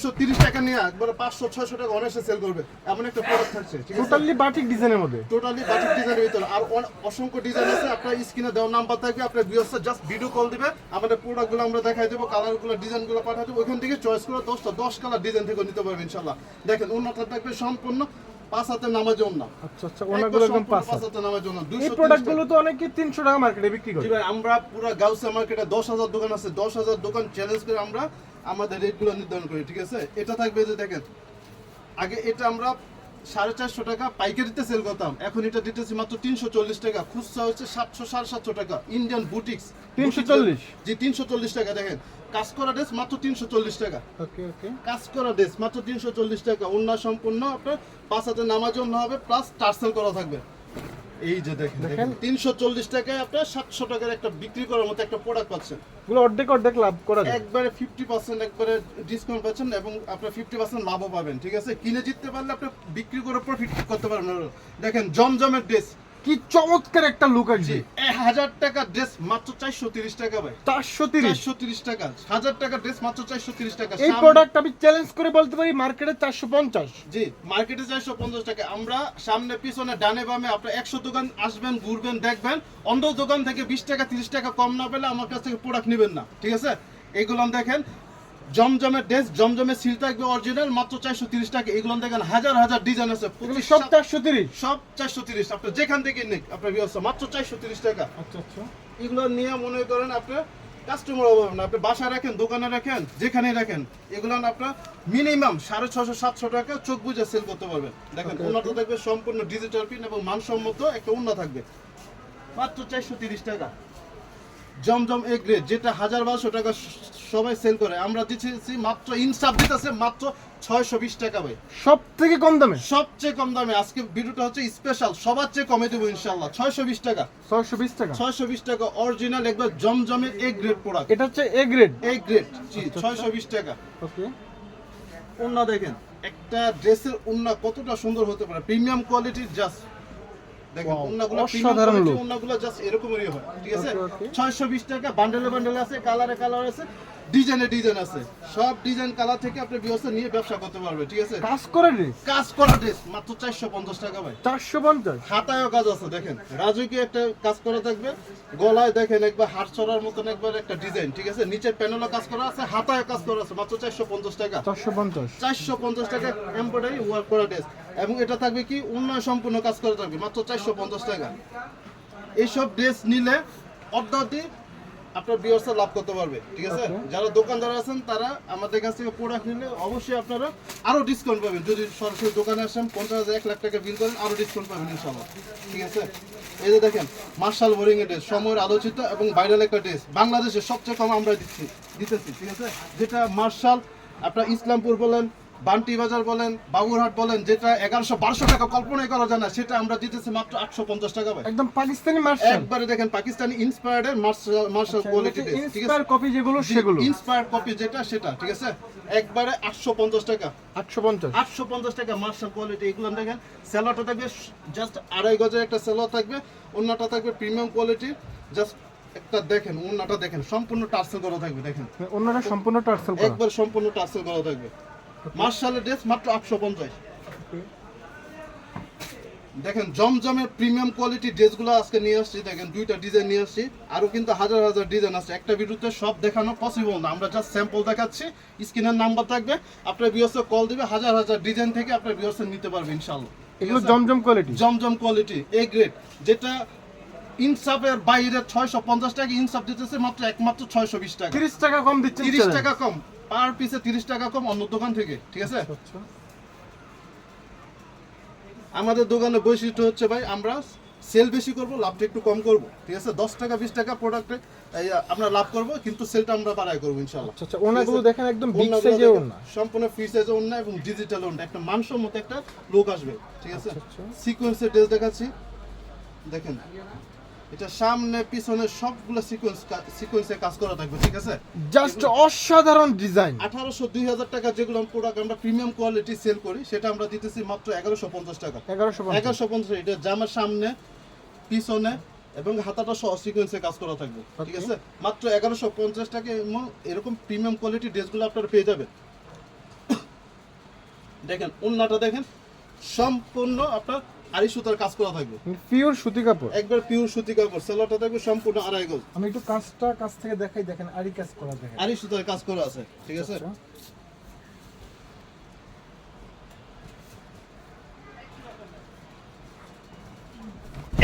230 টাকা নিয়ে একবার 500-600 টাকা অনায়াসে সেল করবে এমন একটা প্রোডাক্ট থাকছে, ঠিক আছে? টোটালি বাটিক ডিজাইনের মধ্যে, টোটালি বাটিক ডিজাইনের ভিতরে আর অসংখ্য ডিজাইন আছে। আপনার স্ক্রিনে দেওয়া নাম্বার থাকবে, আপনার ভিউয়ার্সরা জাস্ট ভিডিও কল দিবে, আমাদের প্রোডাক্টগুলো আমরা দেখাই দেবো, কালারগুলো ডিজাইনগুলো পাঠিয়ে দেবো, ওইখান থেকে চয়েস করে 10 কালার ডিজাইন থেকে নিতে পারবেন ইনশাআল্লাহ। দেখেন ওন্নাটা থাকবে সম্পূর্ণ 5 হাতের নামাজে ওন্না। আচ্ছা আচ্ছা, ওনাগুলো একদম 5 হাতের নামাজে ওন্না। এই প্রোডাক্টগুলো তো অনেকে 300 টাকা মার্কেটে বিক্রি করে। জি ভাই, আমরা পুরো গাউসিয়া মার্কেটে 10,000 দোকান আছে, 10,000 দোকান চ্যালেঞ্জ করে আমরা আমাদের রেটগুলো নির্ধারণ করি, ঠিক আছে? এটা থাকবে যে দেখেন, আগে এটা আমরা 450 টাকা পাইকারিতে সেল করতাম, এখন এটা দিতেছি মাত্র 340 টাকা, খুচরা হচ্ছে 700-750 টাকা। ইন্ডিয়ান বুটিক্স 340, জি 340 টাকা। দেখেন কাজ করা ড্রেস মাত্র 340 টাকা, ওকে ওকে, কাজ করা ড্রেস মাত্র 340 টাকা। ওন্না সম্পূর্ণ আপনার 5 হাতে নামাজ ওন্না হবে, প্লাস টার্সেল করা থাকবে। এই যে দেখেন 340 টাকায় আপনার 700 টাকার একটা বিক্রি করার মতো একটা প্রোডাক্ট পাচ্ছেন। পুরো অর্ধেক লাভ করা যায়। একবারে 50% একবারে ডিসকাউন্ট পাচ্ছেন এবং আপনার 50% লাভও পাবেন, ঠিক আছে? কিনে জিততে পারলে আপনি বিক্রি করে প্রফিট করতে পারবেন। দেখেন জমজমের ড্রেস, কি চমৎকার একটা লুক আছে। 1000 টাকা ড্রেস মাত্র 430 টাকা ভাই, 430 টাকা। 1000 টাকা ড্রেস মাত্র 430 টাকা। এই প্রোডাক্ট আমি চ্যালেঞ্জ করে বলতে পারি মার্কেটে 450। জি মার্কেটে 450 টাকা। আমরা সামনে পিছনে ডানে বামে আপনার 100 দোকান আসবেন, ঘুরবেন, দেখবেন, অন্য দোকান থেকে 20 টাকা 30 টাকা কম না পেলে আমার কাছ থেকে প্রোডাক্ট নেবেন না, ঠিক আছে? এইগুলো দেখেন জমজমের ড্রেস, জমজমের সিল থাকবে অরিজিনাল, মাত্র 430 টাকা। এগুলো দেখেন হাজার হাজার ডিজাইন আছে, সব 430, সব 430। আপনি যেখান থেকে নিক আপনার ব্যবস্থা মাত্র 430 টাকা। আচ্ছা আচ্ছা, এগুলো নিয়ে মনে করেন আপনার কাস্টমার অভাব না, আপনি বাসায় রাখেন, দোকানে রাখেন, যেখানে রাখেন, এগুলো আপনার মিনিমাম 650-700 টাকা চোখ বুঝে সেল করতে পারবেন। দেখেন উন্নত থাকবে সম্পূর্ণ ডিজিটাল প্রিন্ট এবং মানসম্মত একটা উন্নত থাকবে, মাত্র 430 টাকা। জমজম এ গ্রেড যেটা 1000-1200 টাকা সবাই সেল করে, আমরা দিচ্ছি মাত্র ইনসাফ দিতেছে মাত্র 620 টাকা ভাই, সব থেকে কম দামে, সবচেয়ে কম দামে। আজকে ভিডিওটা হচ্ছে স্পেশাল, সবার চেয়ে কমে দেবো ইনশাআল্লাহ। 620 টাকা, 620 টাকা, 620 টাকা অরিজিনাল একবার জমজমের এ গ্রেড প্রোডাক্ট। এটা হচ্ছে এ গ্রেড, এ গ্রেড জি 620 টাকা। ওকে, ওন্না দেখেন একটা ড্রেসের ওন্না কতটা সুন্দর হতে পারে, প্রিমিয়াম কোয়ালিটির। জাস্ট দেখেন ওন্নাগুলো প্রিমিয়াম কোয়ালিটি, ওন্নাগুলো জাস্ট এরকমই হয়, ঠিক আছে? 620 টাকা। বান্ডেলে বান্ডেল আছে, কালারে কালার আছে, ডিজাইনে ডিজাইন আছে, সব ডিজাইন কালার থেকে আপনি ব্যবস্থা নিয়ে ব্যবসা করতে পারবেন, ঠিক আছে? কাজ করে ড্রেস, কাজ করা ড্রেস মাত্র 450 টাকা ভাই, 450। হাতায়ও কাজ আছে। দেখেন রাজুকি একটা কাজ করা থাকবে, গলায় দেখেন একবার হাত ছড়ার মতন একবার একটা ডিজাইন, ঠিক আছে? নিচের প্যানেলও কাজ করা আছে, হাতায়ও কাজ করা আছে, মাত্র 450 টাকা। 450 টাকা এমব্রয়ডারি ওয়ার্ক করা ড্রেস, এবং এটা থাকবে কি উন্নয়ন সম্পূর্ণ কাজ করা থাকবে, মাত্র 450 টাকা। এইসব ড্রেস নিলে অর্ধেক আপনার ভিউয়ার্সরা লাভ করতে পারবে, ঠিক আছে? যারা দোকানদার আছেন তারা আমাদের কাছ থেকে প্রোডাক্ট নিলে অবশ্যই আপনারা আরো ডিসকাউন্ট পাবেন। যদি সরাসরি দোকানে আসেন 50,000-1 লাখ টাকা বিল করেন, আরো ডিসকাউন্ট পাবেন ইনশাআল্লাহ, ঠিক আছে? এই যে দেখেন মার্শাল বোরিং এর ড্রেস, সময়ের আলোচিত এবং ভাইরাল একটা ড্রেস, বাংলাদেশের সবচেয়ে কম আমরা দিতেছি, ঠিক আছে? যেটা মার্শাল আপনার ইসলামপুর বলেন, বান্টি বাজার বলেন, বাবুরহাট বলেন, যেটা 1100-1200 টাকা কল্পনাই করা যায় না, সেটা আমরা দিতেছি মাত্র 850 টাকা ভাই। একদম পাকিস্তানি মার্শাল, একবারে দেখেন পাকিস্তানি ইন্সপায়ার্ড এর মার্শাল কোয়ালিটি, ঠিক আছে? ইন্সপায়ার কপি যেগুলো সেগুলো, ইন্সপায়ার্ড কপি যেটা সেটা, ঠিক আছে? একবারে 850 টাকা, 850 টাকা মার্শাল কোয়ালিটি। এগুলো দেখেন সেলোটা থাকবে জাস্ট 2.5 গজের একটা সেলো থাকবে, ওন্নাটা থাকবে প্রিমিয়াম কোয়ালিটি। জাস্ট একটা দেখেন ওন্নাটা দেখেন সম্পূর্ণ টার্সেল করা থাকবে, দেখেন ওন্নাটা সম্পূর্ণ টার্সেল করা, একবার সম্পূর্ণ টার্সেল করা থাকবে। মার্শালের ড্রেস মাত্র 850। দেখেন জমজমের প্রিমিয়াম কোয়ালিটি ড্রেসগুলো আজকে নিয়ে আসছি, দেখেন 2টা ডিজাইন নিয়ে আসছি, আরো কিন্তু হাজার হাজার ডিজাইন আছে। একটা ভিডিওতে সব দেখানো পসিবল না, আমরা জাস্ট স্যাম্পল দেখাচ্ছি। স্ক্রিনের নাম্বার থাকবে, আপনার ভিউয়ার্সে কল দিবে, হাজার হাজার ডিজাইন থেকে আপনার ভিউয়ার্সে নিতে পারবে ইনশাআল্লাহ। এগুলো জমজম কোয়ালিটি, জমজম কোয়ালিটি এ গ্রেড, যেটা ইনসাফের বাইরে 650 টাকা, ইনসাফ দিতেছে মাত্র 620 টাকা। 30 টাকা কম দিচ্ছে, 30 টাকা কম, পার পিসে 30 টাকা কম অন্য দোকান থেকে, ঠিক আছে? আমাদের দোকানের বৈশিষ্ট্য হচ্ছে ভাই আমরা সেল বেশি করব, লাভটা একটু কম করব, ঠিক আছে? 10 টাকা 20 টাকা প্রোডাক্টে আমরা লাভ করব, কিন্তু সেলটা আমরা বাড়াই করব ইনশাআল্লাহ। আচ্ছা, ওনাগুলো দেখেন একদম বিগ সাইজের ওনা, সম্পূর্ণ ফ্রি সাইজের ওনা এবং ডিজিটাল ওনা, একটা মানসম্মত একটা লুক আসবে, ঠিক আছে? আচ্ছা। সিকোয়েন্সের ড্রেস দেখাচ্ছি, দেখেন এটা সামনে পিছনে সবগুলো সিকোয়েন্সে কাজ করা থাকবে, ঠিক আছে? জাস্ট অসাধারণ ডিজাইন। 1800-2000 টাকা যেগুলো প্রোডাক্ট আমরা প্রিমিয়াম কোয়ালিটি সেল করি, সেটা আমরা দিতেছি মাত্র 1150 টাকা। 1150 এটা জামার সামনে পিছনে এবং হাতাটা সহ সিকোয়েন্সে কাজ করা থাকবে, ঠিক আছে? মাত্র 1150 টাকা। এরকম প্রিমিয়াম কোয়ালিটি ড্রেসগুলো আপনারা পেয়ে যাবেন। দেখেন ওন্নাটা দেখেন সম্পূর্ণ আপনার আড়াই সুতার কাজ করা থাকবে, পিওর সুতি কাপড়, একবার পিওর সুতি কাপড়। সেলোয়ারটা থাকবে সম্পূর্ণ আড়াই গজ, আমি একটু কাছ থেকে দেখাই, দেখেন আরি কাজ করা দেখেন, আড়াই সুতার কাজ করা আছে, ঠিক আছে। আচ্ছা।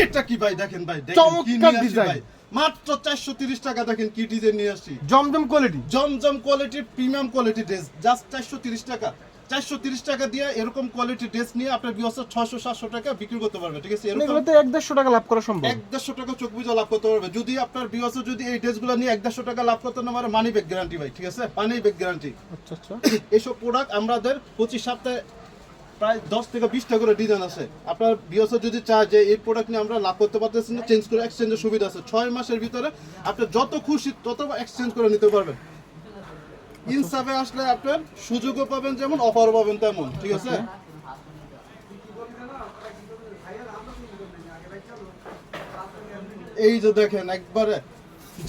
এটা কি ভাই, দেখেন ভাই, দেখেন কি চমৎকার নিয়ে আসছি ডিজাইন। ভাই, মাত্র 430 টাকা। দেখেন কি ডিজাইন নিয়ে আসছি, জমজম কোয়ালিটি, জমজম কোয়ালিটির প্রিমিয়াম কোয়ালিটি ড্রেস, জাস্ট 430 টাকা। 430 টাকা দিয়ে এরকম কোয়ালিটি ড্রেস নিয়ে আপনার বিয়সে 600-700 টাকা বিক্রি করতে পারবে, ঠিক আছে। এরকম এগুলোতে 1-150 টাকা লাভ করা সম্ভব। 1-150 টাকা চোখ বুঝে লাভ করতে পারবে যদি আপনার বিয়সে যদি এই ড্রেসগুলো নিয়ে 1-150 টাকা লাভ করতে না পারে, মানি ব্যাক গ্যারান্টি ভাই, ঠিক আছে, মানি ব্যাক গ্যারান্টি। আচ্ছা আচ্ছা, এইসব প্রোডাক্ট আমাদের 25 সপ্তাহে প্রায় 10 থেকে 20টা করে ডিজাইন আছে। আপনার বিয়সে যদি চায় যে এই প্রোডাক্ট নিয়ে আমরা লাভ করতে পারতেছি না, চেঞ্জ করে এক্সচেঞ্জের সুবিধা আছে। 6 মাসের ভিতরে আপনি যত খুশি তত এক্সচেঞ্জ করে নিতে পারবেন। ইনসাফে আসলে আপনার সুযোগও পাবেন যেমন, অফার পাবেন তেমন, ঠিক আছে। এই যে দেখেন একবারে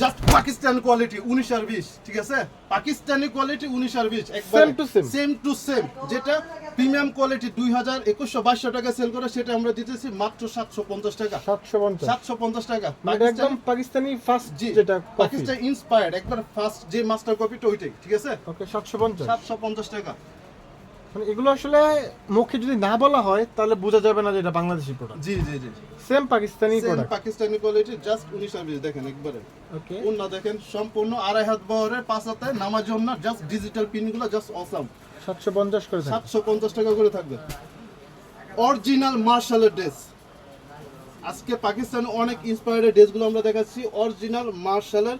জাস্ট পাকিস্তান কোয়ালিটি 19 আর 20, ঠিক আছে, পাকিস্তানি কোয়ালিটি 19 আর 20 একবারে Same to same. Same to same. যেটা প্রিমিয়াম কোয়ালিটি 2100-2200 টাকা সেল করে, সেটা আমরা দিতেছি মাত্র 750 টাকা। 750, 750 টাকা। মানে একদম পাকিস্তানি ফার্স্ট জি, যেটা কপি। পাকিস্তান ইন্সপায়ার্ড একবার ফার্স্ট যে মাস্টার কপিটা ওইটাই, ঠিক আছে। ওকে 750, 750 টাকা। মানে এগুলো আসলে মুখে যদি না বলা হয় তাহলে বোঝা যাবে না যে এটা বাংলাদেশি প্রোডাক্ট। জি জি জি, same Pakistani same product. Pakistani quality just 19 আর 20 দেখেন একবারে। ওকে, ওন্না দেখেন সম্পূর্ণ আড়াই হাত বহরের, 5 হাতে নামাজ ওন্না, জাস্ট ডিজিটাল পিনগুলো জাস্ট অসাম। 750 করে থাকে। 750 টাকা করে থাকবে। অরিজিনাল মার্শালের ড্রেস, আজকে পাকিস্তানে অনেক ইন্সপায়ার্ড ড্রেসগুলো আমরা দেখাচ্ছি, অরিজিনাল মার্শালের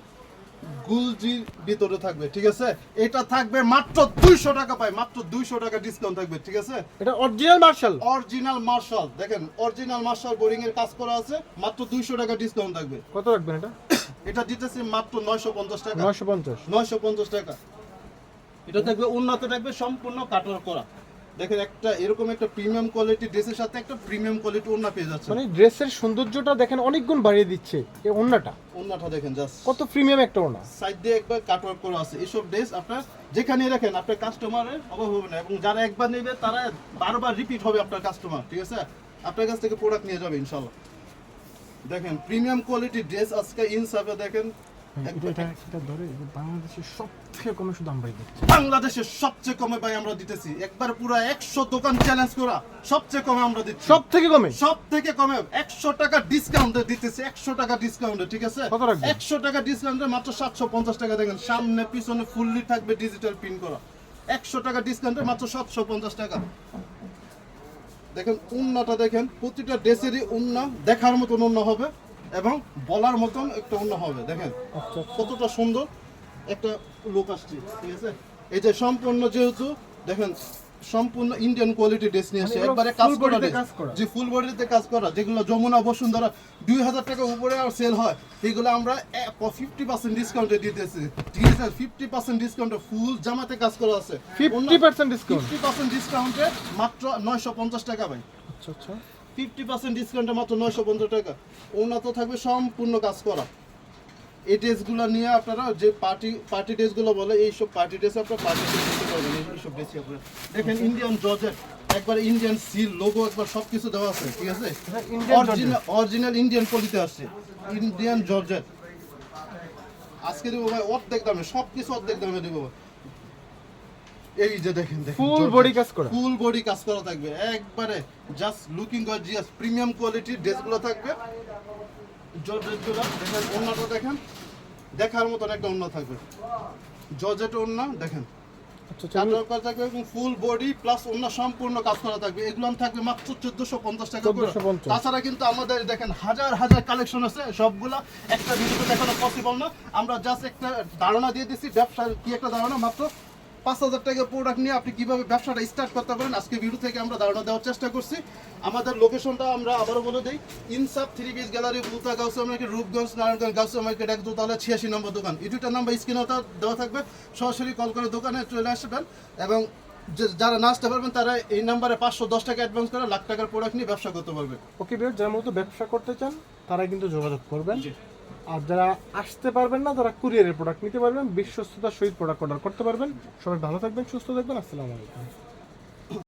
গুলজির ভিতরে থাকবে, ঠিক আছে। এটা থাকবে মাত্র 200 টাকা, পাই মাত্র 200 টাকা ডিসকাউন্ট থাকবে, ঠিক আছে। এটা অরিজিনাল মার্শাল, অরিজিনাল মার্শাল দেখেন, অরিজিনাল মার্শাল বোরিং এর কাজ করা আছে, মাত্র 200 টাকা ডিসকাউন্ট থাকবে। কত রাখবেন এটা? এটা দিতেছি মাত্র 950 টাকা। 950, 950 টাকা। এটা থাকবে উন্নত, থাকবে সম্পূর্ণ কাটওয়ার্ক করা। দেখেন একটা এরকম একটা প্রিমিয়াম কোয়ালিটি ড্রেসের সাথে একটা প্রিমিয়াম কোয়ালিটি ওন্না পেয়ে যাচ্ছে। মানে ড্রেসের সৌন্দর্যটা দেখেন অনেক গুণ বাড়িয়ে দিচ্ছে এই ওন্নাটা। ওন্নাটা দেখেন জাস্ট কত প্রিমিয়াম একটা ওন্না, সাইড দিয়ে একবার কাটওয়ার্ক করা আছে। এসব ড্রেস আপনার যেখানে রাখেন আপনার কাস্টমারের অভাব হবে না, এবং যারা একবার নেবে তারা বারবার রিপিট হবে আপনার কাস্টমার, ঠিক আছে। আপনার কাছ থেকে প্রোডাক্ট নিয়ে যাবে ইনশাআল্লাহ। দেখেন প্রিমিয়াম কোয়ালিটি ড্রেস আজকে ইনসাফে দেখেন এটা ধরে বাংলাদেশের সবথেকে কমে শুধু আমরাই দিচ্ছি। বাংলাদেশের সবচেয়ে কমে ভাই আমরা দিতেছি, একবার পুরো 100 দোকান চ্যালেঞ্জ করা সবচেয়ে কমে আমরা দিচ্ছি, সবথেকে কমে, সব থেকে কমে 100 টাকা ডিসকাউন্টে দিতেছি, 100 টাকা ডিসকাউন্টে, ঠিক আছে। কত রাখবেন? 100 টাকা ডিসকাউন্টে মাত্র 750 টাকা। দেখেন সামনে পিছনে ফুললি থাকবে ডিজিটাল প্রিন্ট করা, 100 টাকা ডিসকাউন্টে মাত্র 750 টাকা। দেখেন উন্নাটা দেখেন, প্রতিটা ড্রেসেরই উন্না দেখার মতন উন্না হবে এবং বলার মতন একটা উন্না হবে। দেখেন আচ্ছা কতটা সুন্দর একটা লুক আসছে, ঠিক আছে। এই যে সম্পূর্ণ যেহেতু দেখেন সম্পূর্ণ ইন্ডিয়ান কোয়ালিটি ড্রেস নিয়ে আসছে, মানে এগুলো একবারে কাজ full করা body তে dress। কাজ করা। যে ফুল বডিতে কাজ করা, যেগুলো যমুনা বসুন্ধরা 2000 টাকা উপরে আর সেল হয়, এগুলো আমরা 50% ডিসকাউন্টে দিতেছি, ঠিক আছে। 50% ডিসকাউন্টে ফুল জামাতে কাজ করা আছে, 50% ডিসকাউন্ট। 50% ডিসকাউন্টে মাত্র 950 টাকা ভাই। আচ্ছা আচ্ছা, 50% ডিসকাউন্টে মাত্র 950 টাকা। উন্নত থাকবে সম্পূর্ণ কাজ করা। এই ড্রেসগুলো নিয়ে আপনারা যে পার্টি ড্রেসগুলো বলে, এইসব পার্টি ড্রেস আপনারা পার্টি ড্রেস নিতে পারবেন। এইসব ড্রেসই আপনারা দেখেন ইন্ডিয়ান জর্জেট, একবার ইন্ডিয়ান সিল লোগো, একবার সবকিছু দেওয়া আছে, ঠিক আছে। অরিজিনাল ইন্ডিয়ান পলিতে আসছে, ইন্ডিয়ান জর্জেট। আজকে দেবো ভাই অর্ধেক দামে, সবকিছু অর্ধেক দামে দেবো। এই যে দেখেন ফুল বডি কাজ করা, ফুল বডি কাজ করা থাকবে, একবারে জাস্ট লুকিং গর্জিয়াস প্রিমিয়াম কোয়ালিটির ড্রেসগুলো থাকবে। জর্জেটগুলো দেখেন, ওন্নাটা দেখেন দেখার মতন একটা ওন্না থাকবে, জর্জেট ওন্না দেখেন, আচ্ছা আচ্ছা, কাটওয়ার্ক করা থাকবে এবং ফুল বডি প্লাস ওন্না সম্পূর্ণ কাজ করা থাকবে। এগুলো থাকবে মাত্র 1450 টাকা করে। 1450। তাছাড়া কিন্তু আমাদের দেখেন হাজার হাজার কালেকশন আছে, সবগুলা একটা ভিডিওতে দেখানো পসিবল না। আমরা জাস্ট একটা ধারণা দিয়ে দিচ্ছি, ব্যবসার কি একটা ধারণা, মাত্র 5000 টাকা প্রোডাক্ট নিয়ে আপনি কিভাবে ব্যবসাটা স্টার্ট করতে পারেন, আজকে ভিডিও থেকে আমরা ধারণা দেওয়ার চেষ্টা করছি। আমাদের লোকেশনটা আমরা আবারও বলে দিই, ইনসাফ 3 পিস গ্যালারি, বুতা গাউসিয়া মার্কেট, রূপগঞ্জ, নারায়ণগঞ্জ, গাউসিয়া মার্কেট, 1 দোতলা 86 নম্বর দোকান। এই দুইটা নাম্বার স্ক্রিনে দেওয়া থাকবে, সরাসরি কল করে দোকানে চলে আসবেন। এবং যারা না আসতে পারবেন তারা এই নাম্বারে 510 টাকা অ্যাডভান্স করে লাখ টাকার প্রোডাক্ট নিয়ে ব্যবসা করতে পারবে। ওকে ভিউয়ার, যারা মূলত ব্যবসা করতে চান তারা কিন্তু যোগাযোগ করবেন। জি। আর যারা আসতে পারবেন না তারা কুরিয়ারের প্রোডাক্ট নিতে পারবেন, বিশ্বস্ততার সহিত প্রোডাক্ট অর্ডার করতে পারবেন। সবাই ভালো থাকবেন, সুস্থ থাকবেন, আসসালামু আলাইকুম।